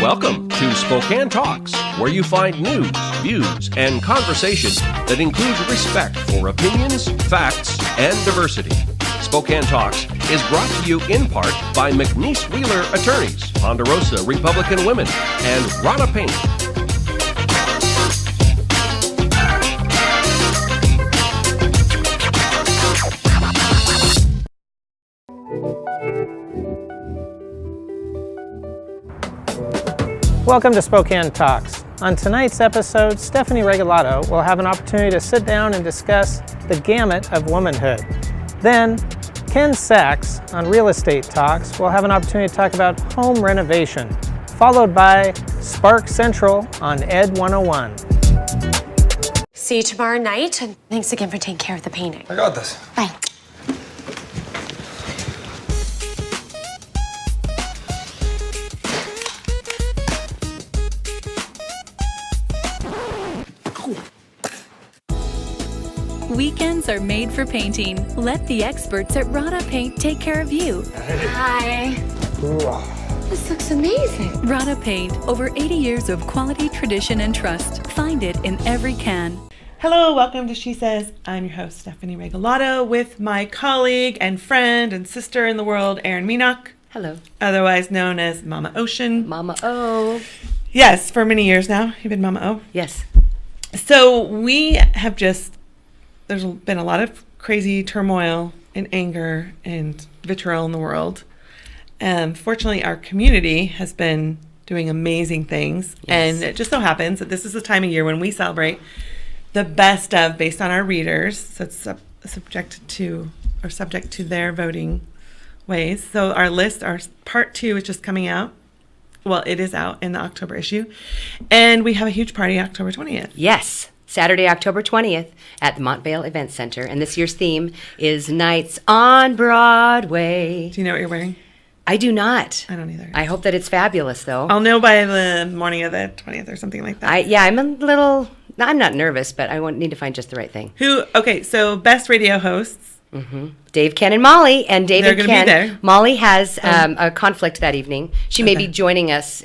Welcome to Spokane Talks, where you find news, views, and conversation that includes respect for opinions, facts, and diversity. Spokane Talks is brought to you in part by McNeice Wheeler Attorneys, Ponderosa Republican Women, and Rana Paint. Welcome to Spokane Talks. On tonight's episode, Stephanie Regalado will have an opportunity to sit down and discuss the gamut of womanhood. Then, Ken Sachs on Real Estate Talks will have an opportunity to talk about home renovation, followed by SparkCentral on Ed 101. See you tomorrow night, and thanks again for taking care of the painting. I got this. Bye. Weekends are made for painting. Let the experts at Rana Paint take care of you. Hi. This looks amazing. Rana Paint, over 80 years of quality, tradition, and trust. Find it in every can. Hello, welcome to She Says. I'm your host, Stephanie Regalado, with my colleague and friend and sister in the world, Erin Meenach. Hello. Otherwise known as Mama Ocean. Mama O. Yes, for many years now. You've been Mama O. Yes. So we have there's been a lot of crazy turmoil and anger and vitriol in the world. Fortunately, our community has been doing amazing things. Yes. And it just so happens that this is the time of year when we celebrate the best of based on our readers. So it's subject to their voting ways. So our list, our part 2 is just coming out. Well, it is out in the October issue. And we have a huge party October 20th. Yes. Saturday, October 20th at the Montvale Event Center. And this year's theme is Nights on Broadway. Do you know what you're wearing? I do not. I don't either. I hope that it's fabulous, though. I'll know by the morning of the 20th or something like that. I'm not nervous, but I need to find just the right thing. Okay, so best radio hosts. Mm-hmm. Dave, Ken, and Molly. And Dave and Ken. Be there. Molly has a conflict that evening. She may be joining us,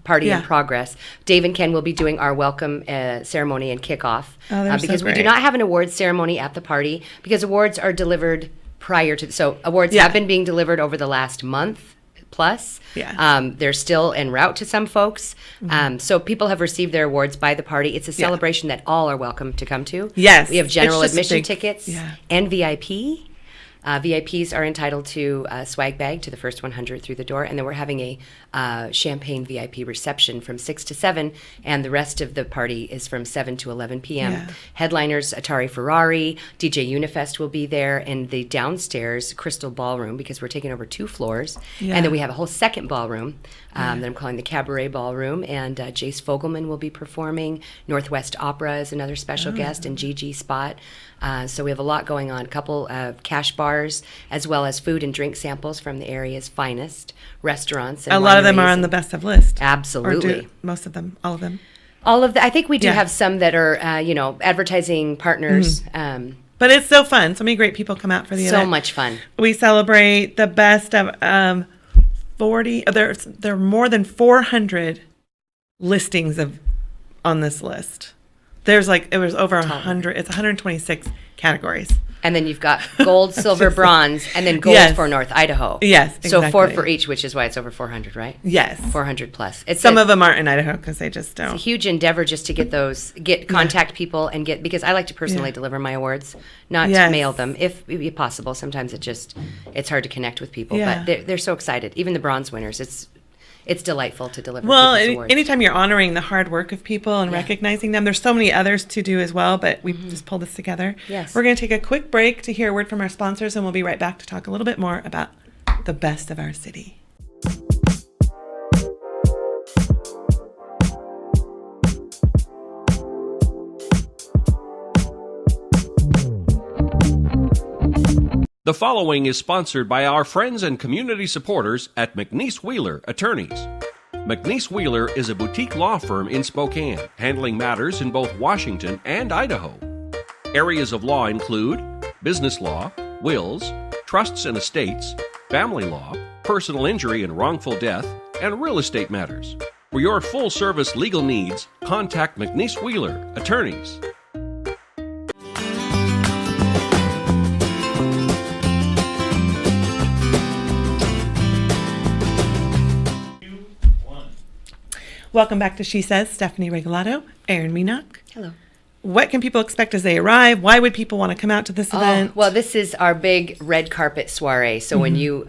party in progress. Dave and Ken will be doing our welcome ceremony and kickoff because we do not have an awards ceremony at the party because awards are delivered prior to. So awards have been being delivered over the last month plus. Yeah. They're still en route to some folks. Mm-hmm. So people have received their awards by the party. It's a celebration that all are welcome to come to. Yes. We have general admission tickets and VIP. VIPs are entitled to a swag bag to the first 100 through the door, and then we're having a champagne VIP reception from 6 to 7, and the rest of the party is from 7 to 11 p.m. Yeah. Headliners, Atari Ferrari, DJ Unifest will be there, and the downstairs Crystal Ballroom, because we're taking over 2 floors, and then we have a whole second ballroom that I'm calling the Cabaret Ballroom, and Jace Fogelman will be performing. Northwest Opera is another special guest, and Gigi Spot. So we have a lot going on, a couple of cash bars, as well as food and drink samples from the area's finest restaurants. And a lot of them are on the best of list. Absolutely. Most of them, all of them. All of the, I think we do have some that are, advertising partners. Mm-hmm. But it's so fun. So many great people come out for the event. So much fun. We celebrate the best of 40. There are more than 400 listings on this list. It was over 100. It's 126 categories. And then you've got gold, silver, bronze, and then gold for North Idaho. Yes, exactly. So 4 for each, which is why it's over 400, right? Yes. 400 plus. Some of them aren't in Idaho because they just don't. It's a huge endeavor just to get contact people and because I like to personally deliver my awards, not to mail them if possible. Sometimes it's hard to connect with people, but they're so excited. Even the bronze winners, it's delightful to deliver people's awards. Anytime you're honoring the hard work of people and recognizing them, there's so many others to do as well, but we just pulled this together. Yes. We're going to take a quick break to hear a word from our sponsors, and we'll be right back to talk a little bit more about the best of our city. The following is sponsored by our friends and community supporters at McNeice Wheeler Attorneys. McNeice Wheeler is a boutique law firm in Spokane, handling matters in both Washington and Idaho. Areas of law include business law, wills, trusts and estates, family law, personal injury and wrongful death, and real estate matters. For your full-service legal needs, contact McNeice Wheeler, attorneys. Welcome back to She Says. Stephanie Regalado, Erin Meenach. Hello. What can people expect as they arrive? Why would people want to come out to this event? Well, this is our big red carpet soiree. So when you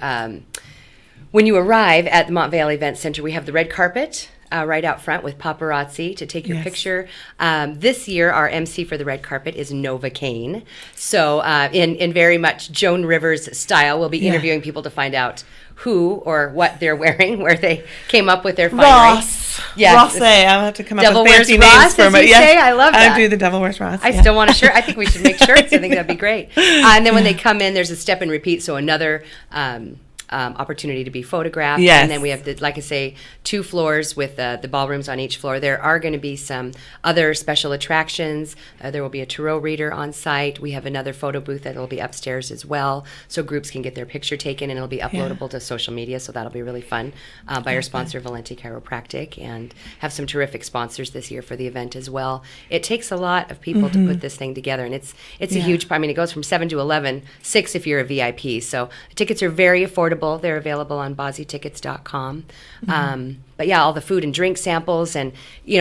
arrive at the Montvale Event Center, we have the red carpet right out front with paparazzi to take your picture. This year, our MC for the red carpet is Nova Kane. So in very much Joan Rivers style, we'll be interviewing people to find out who or what they're wearing, where they came up with their finery. Ross. Yes. Ross. I'll have to come up with fancy names Ross, for you say? I love that. I do the Devil Wears Ross. I still want a shirt. I think we should make shirts. I think that'd be great. And then when they come in, there's a step and repeat. So another opportunity to be photographed. Yes. And then we have, like I say, 2 floors with the ballrooms on each floor. There are going to be some other special attractions. There will be a tarot reader on site. We have another photo booth that will be upstairs as well, so groups can get their picture taken, and it'll be uploadable to social media, so that'll be really fun, by our sponsor, Valenti Chiropractic, and have some terrific sponsors this year for the event as well. It takes a lot of people to put this thing together, and it's a huge, I mean, it goes from 7 to 11, 6 if you're a VIP, so tickets are very affordable. They're available on bozzytickets.com. But yeah, all the food and drink samples, and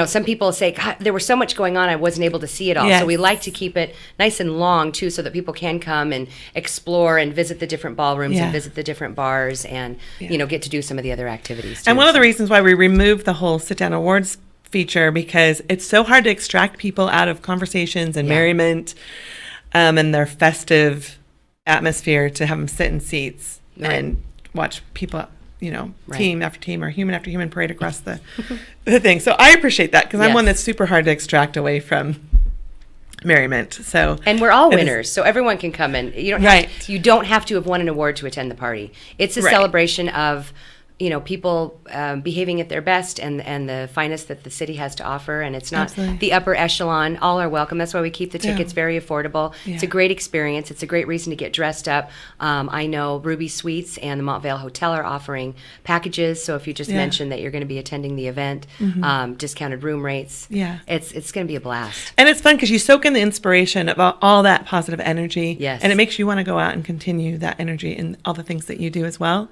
some people say, God, there was so much going on, I wasn't able to see it all. Yes. So we like to keep it nice and long too, so that people can come and explore and visit the different ballrooms and visit the different bars, and get to do some of the other activities too. And one of the reasons why we removed the whole sit-down awards feature, because it's so hard to extract people out of conversations and merriment and their festive atmosphere, to have them sit in seats and watch people, team after team or human after human parade across the thing. So I appreciate that, because I'm one that's super hard to extract away from merriment. So, and we're all winners, so everyone can come in. You don't have to have won an award to attend the party. It's a celebration of people behaving at their best and the finest that the city has to offer, and it's not the upper echelon. All are welcome. That's why we keep the tickets very affordable. It's a great experience. It's a great reason to get dressed up. I know Ruby Suites and the Montvale Hotel are offering packages, so if you just mention that you're going to be attending the event, discounted room rates. It's going to be a blast. And it's fun because you soak in the inspiration of all that positive energy, and it makes you want to go out and continue that energy in all the things that you do as well.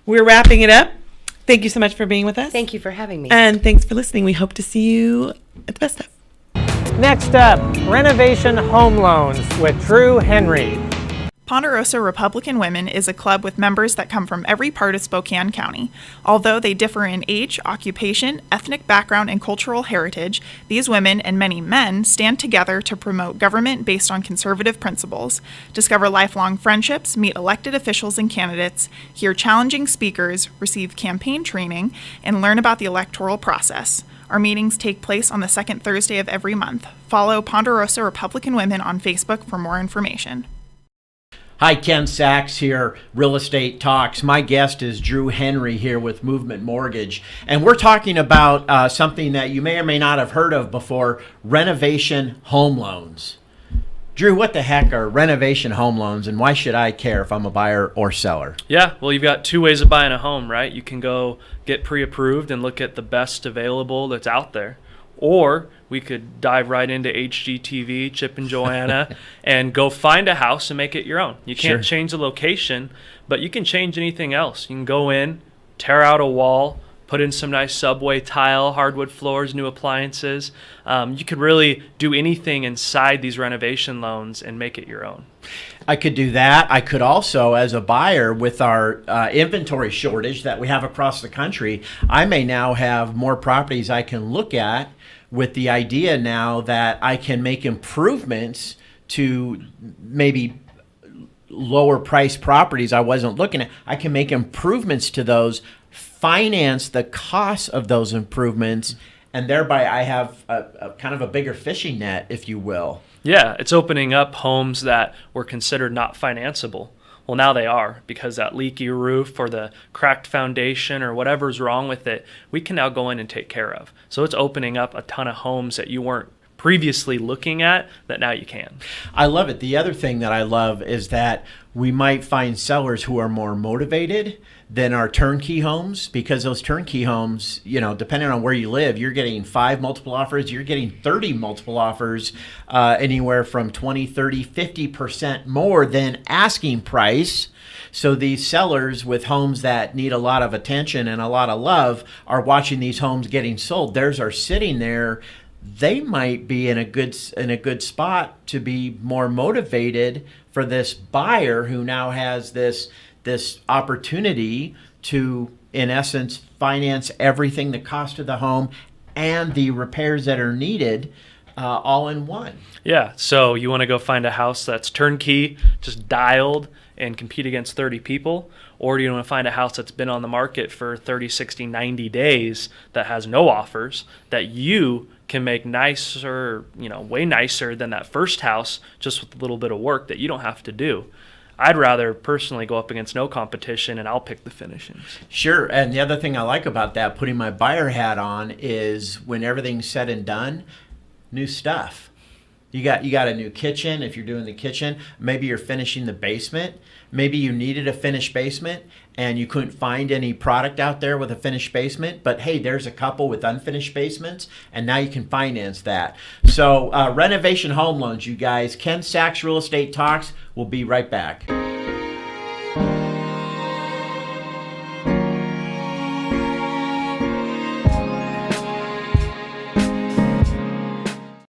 We're wrapping it up. Thank you so much for being with us. Thank you for having me. And thanks for listening. We hope to see you at the best of. Next up, Renovation Home Loans with Drew Henry. Ponderosa Republican Women is a club with members that come from every part of Spokane County. Although they differ in age, occupation, ethnic background, and cultural heritage, these women and many men stand together to promote government based on conservative principles, discover lifelong friendships, meet elected officials and candidates, hear challenging speakers, receive campaign training, and learn about the electoral process. Our meetings take place on the second Thursday of every month. Follow Ponderosa Republican Women on Facebook for more information. Hi, Ken Sachs here, Real Estate Talks. My guest is Drew Henry here with Movement Mortgage. And we're talking about something that you may or may not have heard of before, Renovation Home Loans. Drew, what the heck are Renovation Home Loans, and why should I care if I'm a buyer or seller? Yeah, well, you've got 2 ways of buying a home, right? You can go get pre-approved and look at the best available that's out there. Or we could dive right into HGTV, Chip and Joanna, and go find a house and make it your own. You can't change the location, but you can change anything else. You can go in, tear out a wall, put in some nice subway tile, hardwood floors, new appliances. You could really do anything inside these renovation loans and make it your own. I could do that. I could also, as a buyer, with our inventory shortage that we have across the country, I may now have more properties I can look at, with the idea now that I can make improvements to maybe lower price properties I wasn't looking at. I can make improvements to those, finance the cost of those improvements, and thereby I have a kind of a bigger fishing net, if you will. Yeah, it's opening up homes that were considered not financeable. Well, now they are, because that leaky roof or the cracked foundation or whatever's wrong with it, we can now go in and take care of. So it's opening up a ton of homes that you weren't previously looking at that now you can. I love it. The other thing that I love is that we might find sellers who are more motivated than our turnkey homes, because those turnkey homes, depending on where you live, you're getting 5 multiple offers, you're getting 30 multiple offers, anywhere from 20, 30, 50% more than asking price. So these sellers with homes that need a lot of attention and a lot of love are watching these homes getting sold. Theirs are sitting there. They might be in a good spot to be more motivated for this buyer who now has this opportunity to, in essence, finance everything, the cost of the home and the repairs that are needed, all in one. Yeah, so you want to go find a house that's turnkey, just dialed, and compete against 30 people, or do you want to find a house that's been on the market for 30, 60, 90 days that has no offers, that you can make nicer, way nicer than that first house, just with a little bit of work that you don't have to do? I'd rather personally go up against no competition, and I'll pick the finishings. Sure. And the other thing I like about that, putting my buyer hat on, is when everything's said and done, new stuff. You got a new kitchen if you're doing the kitchen. Maybe you're finishing the basement. Maybe you needed a finished basement and you couldn't find any product out there with a finished basement. But hey, there's a couple with unfinished basements, and now you can finance that. So Renovation Home Loans, you guys. Ken Sachs Real Estate Talks. We'll be right back.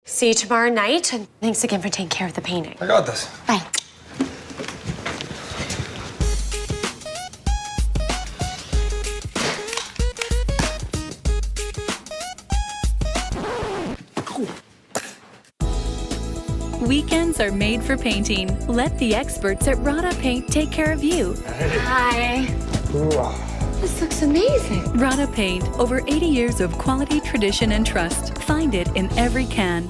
See you tomorrow night, and thanks again for taking care of the painting. I got this. Bye. Weekends are made for painting. Let the experts at Rada Paint take care of you. Hi. This looks amazing. Rada Paint, over 80 years of quality, tradition, and trust. Find it in every can.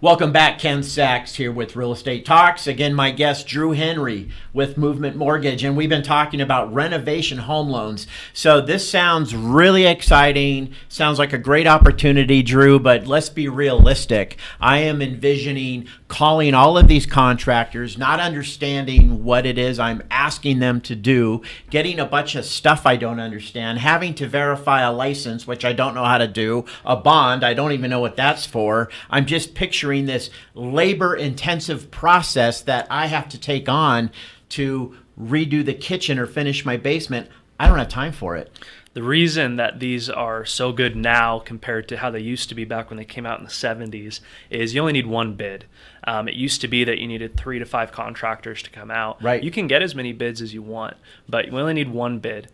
Welcome back. Ken Sachs here with Real Estate Talks. Again, my guest, Drew Henry with Movement Mortgage, and we've been talking about renovation home loans. So this sounds really exciting, sounds like a great opportunity, Drew, but let's be realistic. I am envisioning calling all of these contractors, not understanding what it is I'm asking them to do, getting a bunch of stuff I don't understand, having to verify a license, which I don't know how to do, a bond, I don't even know what that's for. I'm just picturing this labor-intensive process that I have to take on to redo the kitchen or finish my basement. I don't have time for it. The reason that these are so good now compared to how they used to be back when they came out in the 70s is you only need one bid. It used to be that you needed 3 to 5 contractors to come out. Right. You can get as many bids as you want, but we only need one bid.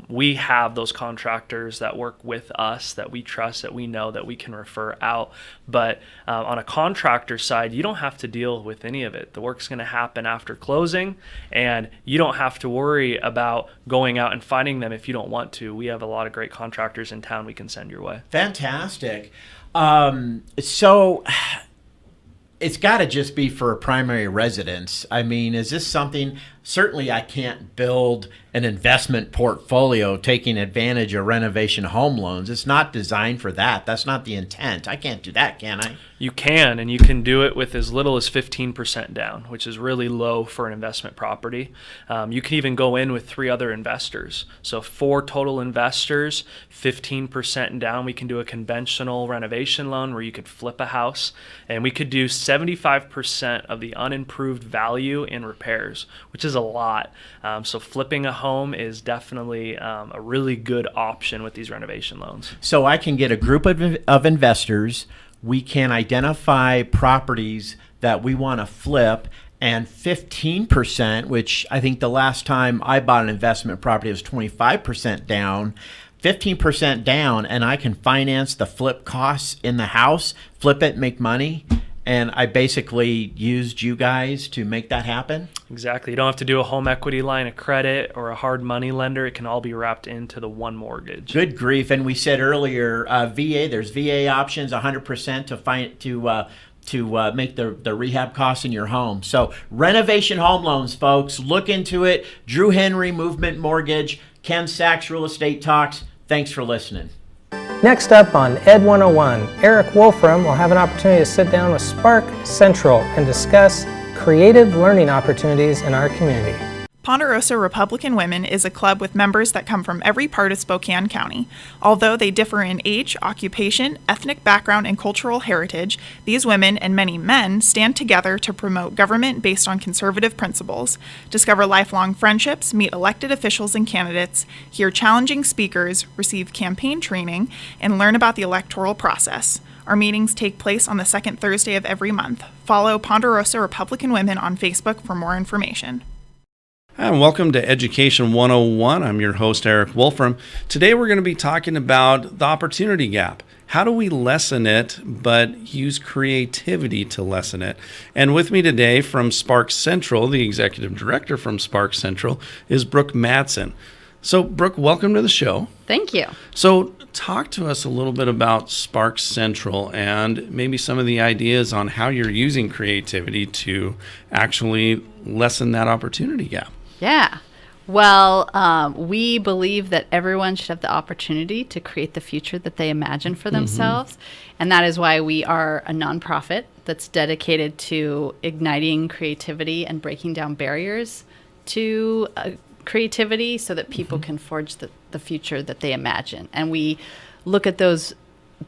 We have those contractors that work with us, that we trust, that we know, that we can refer out. But on a contractor side, you don't have to deal with any of it. The work's going to happen after closing, and you don't have to worry about going out and finding them if you don't want to. We have a lot of great contractors in town we can send your way. Fantastic. So it's got to just be for a primary residence. I mean, is this something? Certainly I can't build an investment portfolio taking advantage of renovation home loans. It's not designed for that. That's not the intent. I can't do that, can I? You can, and you can do it with as little as 15% down, which is really low for an investment property. You can even go in with 3 other investors. So 4 total investors, 15% down. We can do a conventional renovation loan where you could flip a house, and we could do 75% of the unimproved value in repairs, which is a lot. So flipping a home is definitely a really good option with these renovation loans. So I can get a group of investors. We can identify properties that we want to flip, and 15%, which I think the last time I bought an investment property was 25% down, 15% down, and I can finance the flip costs in the house, flip it, make money. And I basically used you guys to make that happen? Exactly. You don't have to do a home equity line of credit or a hard money lender. It can all be wrapped into the one mortgage. Good grief. And we said earlier, VA, there's VA options, 100% to make the rehab costs in your home. So renovation home loans, folks, look into it. Drew Henry, Movement Mortgage, Ken Sachs, Real Estate Talks. Thanks for listening. Next up on Ed 101, Erik Wolfrum will have an opportunity to sit down with SparkCentral and discuss creative learning opportunities in our community. Ponderosa Republican Women is a club with members that come from every part of Spokane County. Although they differ in age, occupation, ethnic background, and cultural heritage, these women and many men stand together to promote government based on conservative principles, discover lifelong friendships, meet elected officials and candidates, hear challenging speakers, receive campaign training, and learn about the electoral process. Our meetings take place on the second Thursday of every month. Follow Ponderosa Republican Women on Facebook for more information. Hi, and welcome to Education 101. I'm your host, Erik Wolfrum. Today we're going to be talking about the opportunity gap. How do we lessen it, but use creativity to lessen it? And with me today from SparkCentral, the executive director from SparkCentral, is Brooke Matson. So, Brooke, welcome to the show. Thank you. So, talk to us a little bit about SparkCentral and maybe some of the ideas on how you're using creativity to actually lessen that opportunity gap. Yeah. Well, we believe that everyone should have the opportunity to create the future that they imagine for themselves. And that is why we are a nonprofit that's dedicated to igniting creativity and breaking down barriers to creativity so that people can forge the future that they imagine. And we look at those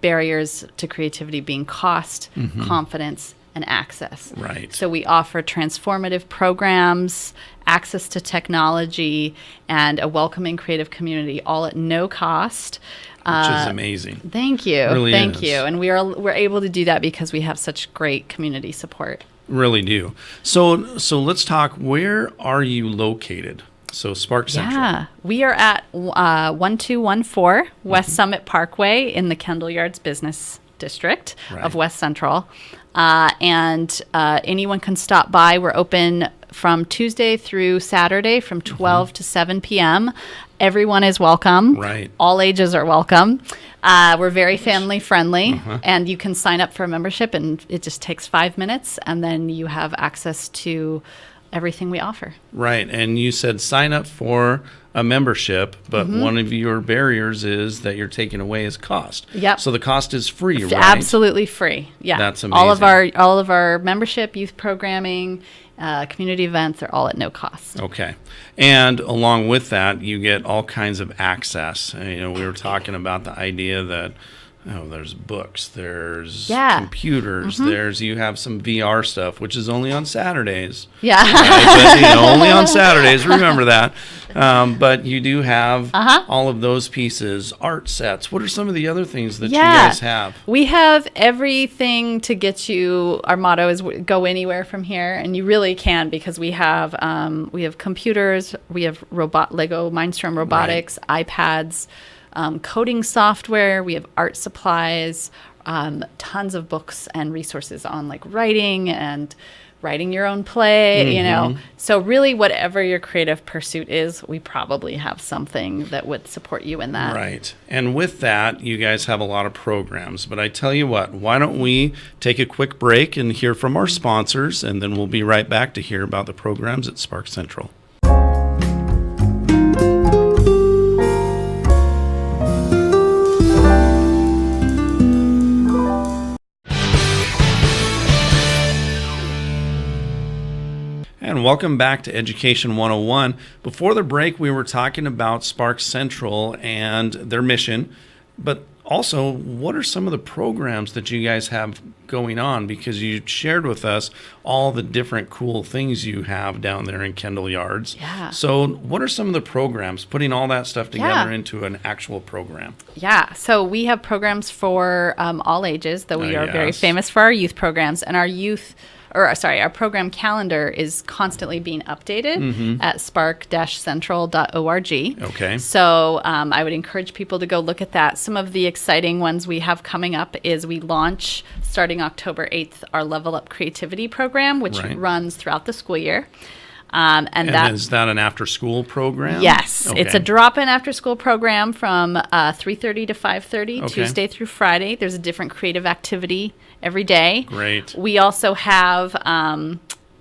barriers to creativity being cost, confidence, and access. Right. So we offer transformative programs, access to technology, and a welcoming creative community, all at no cost. Which is amazing. Thank you. Really Thank is. you. And we're able to do that because we have such great community support. Really do. So let's talk. Where are you located? So SparkCentral. Yeah, we are at 1214 West Summit Parkway in the Kendall Yards Business District of West Central. And anyone can stop by. We're open from Tuesday through Saturday from 12 to 7 p.m. Everyone is welcome. Right. All ages are welcome. We're very family friendly, and you can sign up for a membership, and it just takes 5 minutes, and then you have access to everything we offer. Right. And you said sign up for a membership, but one of your barriers is that you're taking away is cost. Yep. So the cost is free, right? Absolutely free. Yeah. That's amazing. All of our membership, youth programming, community events are all at no cost. Okay. And along with that, you get all kinds of access. You know, we were talking about the idea that there's books, there's computers, you have some VR stuff, which is only on Saturdays. Yeah. Right? But, only on Saturdays, remember that. But you do have all of those pieces, art sets. What are some of the other things that you guys have? We have everything to get you. Our motto is go anywhere from here, and you really can because we have computers, we have Lego Mindstorm robotics, iPads, coding software, we have art supplies, tons of books and resources on like writing and writing your own play, So really whatever your creative pursuit is, we probably have something that would support you in that. Right. And with that, you guys have a lot of programs. But I tell you what, why don't we take a quick break and hear from our sponsors, and then we'll be right back to hear about the programs at SparkCentral. And welcome back to Education 101. Before the break, we were talking about SparkCentral and their mission, but also, what are some of the programs that you guys have going on? Because you shared with us all the different cool things you have down there in Kendall Yards. Yeah. So what are some of the programs, putting all that stuff together into an actual program? Yeah. So we have programs for all ages, though we are very famous for our youth programs. And our program calendar is constantly being updated at spark-central.org. Okay. So I would encourage people to go look at that. Some of the exciting ones we have coming up is we launch, starting October 8th, our Level Up Creativity program, which runs throughout the school year. And is that an after-school program? Yes. Okay. It's a drop-in after-school program from 3:30 to 5:30, Tuesday through Friday. There's a different creative activity every day. Great. We also have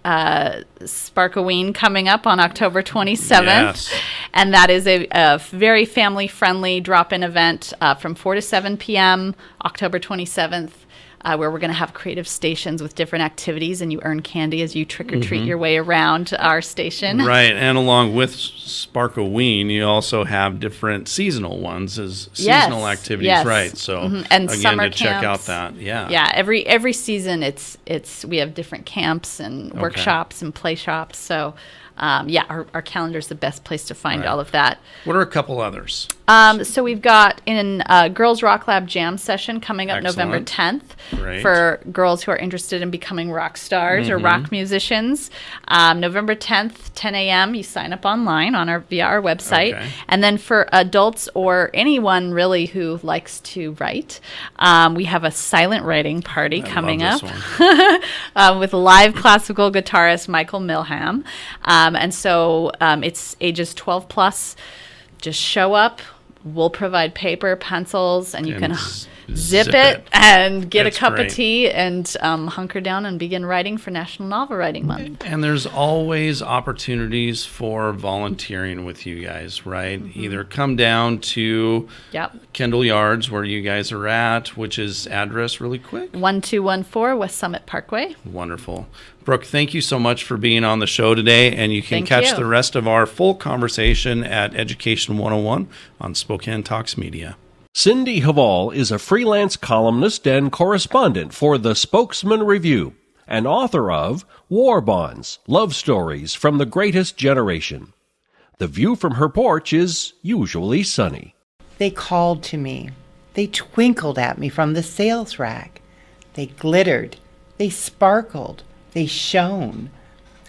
Sparkoween coming up on October 27th. Yes. And that is a very family-friendly drop-in event from 4 to 7 p.m., October 27th. Where we're going to have creative stations with different activities, and you earn candy as you trick-or-treat your way around our station. Right, and along with Sparkoween, you also have different seasonal ones as seasonal activities, yes. right? So And again, summer to check out camps. that, Yeah, every season it's we have different camps and workshops and play shops. So our calendar is the best place to find all of that. What are a couple others? So we've got in Girls Rock Lab Jam session coming up November 10th for girls who are interested in becoming rock stars or rock musicians. November 10th, 10 a.m. You sign up online via our website. And then for adults or anyone really who likes to write, we have a silent writing party coming up with live classical guitarist Michael Milham. And so it's ages 12 plus. Just show up. We'll provide paper, pencils, and you can zip it and get a cup of tea and hunker down and begin writing for National Novel Writing Month. And there's always opportunities for volunteering with you guys, right? Either come down to Kendall Yards, where you guys are at, which is address really quick? 1214 West Summit Parkway. Wonderful. Brooke, thank you so much for being on the show today, and you can catch the rest of our full conversation at Education 101 on Spokane Talks Media. Cindy Haval is a freelance columnist and correspondent for the Spokesman Review and author of War Bonds, Love Stories from the Greatest Generation. The view from her porch is usually sunny. They called to me. They twinkled at me from the sales rack. They glittered. They sparkled. They shone.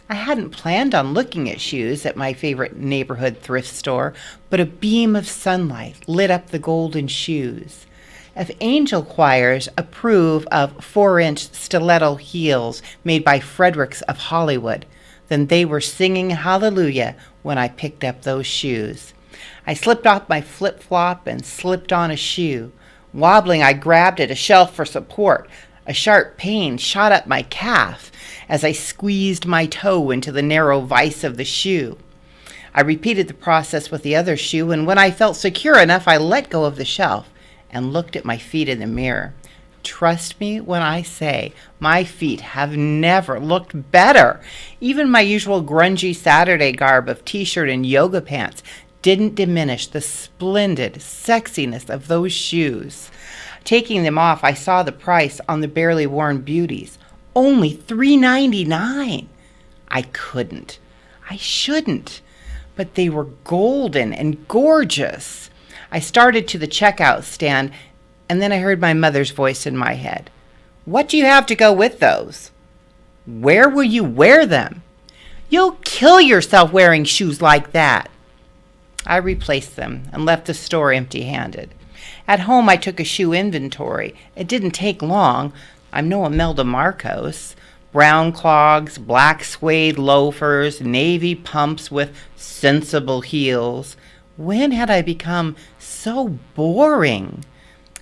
I hadn't planned on looking at shoes at my favorite neighborhood thrift store, but a beam of sunlight lit up the golden shoes. If angel choirs approve of 4-inch stiletto heels made by Fredericks of Hollywood, then they were singing hallelujah when I picked up those shoes. I slipped off my flip-flop and slipped on a shoe. Wobbling, I grabbed at a shelf for support. A sharp pain shot up my calf as I squeezed my toe into the narrow vise of the shoe. I repeated the process with the other shoe, and when I felt secure enough, I let go of the shelf and looked at my feet in the mirror. Trust me when I say my feet have never looked better. Even my usual grungy Saturday garb of t-shirt and yoga pants didn't diminish the splendid sexiness of those shoes. Taking them off, I saw the price on the barely worn beauties. Only $3.99. I couldn't. I shouldn't. But they were golden and gorgeous. I started to the checkout stand, and then I heard my mother's voice in my head. What do you have to go with those? Where will you wear them? You'll kill yourself wearing shoes like that. I replaced them and left the store empty-handed. At home, I took a shoe inventory. It didn't take long. I'm no Imelda Marcos. Brown clogs, black suede loafers, navy pumps with sensible heels. When had I become so boring?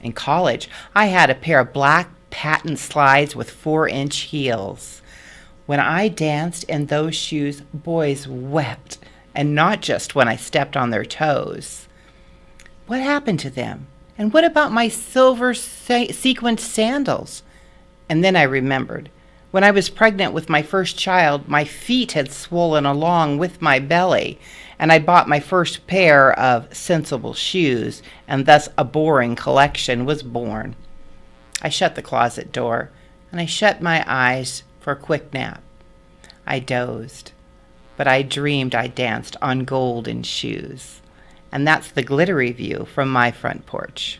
In college, I had a pair of black patent slides with 4-inch heels. When I danced in those shoes, boys wept, and not just when I stepped on their toes. What happened to them? And what about my silver sequined sandals? And then I remembered. When I was pregnant with my first child, my feet had swollen along with my belly, and I bought my first pair of sensible shoes, and thus a boring collection was born. I shut the closet door, and I shut my eyes for a quick nap. I dozed, but I dreamed I danced on golden shoes. And that's the glittery view from my front porch.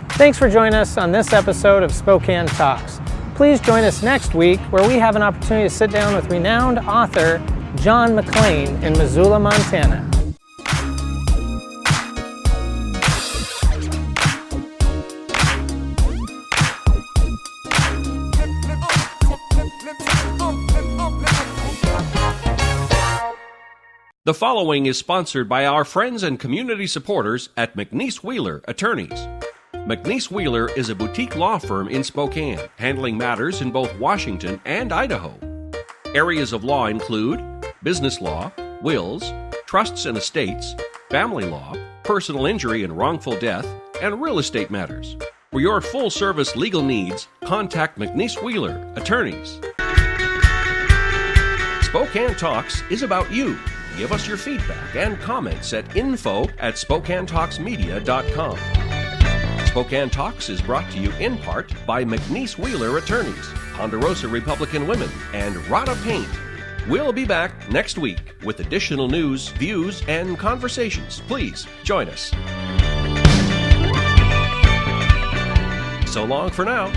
Thanks for joining us on this episode of Spokane Talks. Please join us next week where we have an opportunity to sit down with renowned author John McClain in Missoula, Montana. The following is sponsored by our friends and community supporters at McNeice Wheeler Attorneys. McNeice Wheeler is a boutique law firm in Spokane, handling matters in both Washington and Idaho. Areas of law include business law, wills, trusts and estates, family law, personal injury and wrongful death, and real estate matters. For your full-service legal needs, contact McNeice Wheeler, attorneys. Spokane Talks is about you. Give us your feedback and comments at info@SpokaneTalksMedia.com. Spokane Talks is brought to you in part by McNeice Wheeler Attorneys, Ponderosa Republican Women, and Rada Paint. We'll be back next week with additional news, views, and conversations. Please join us. So long for now.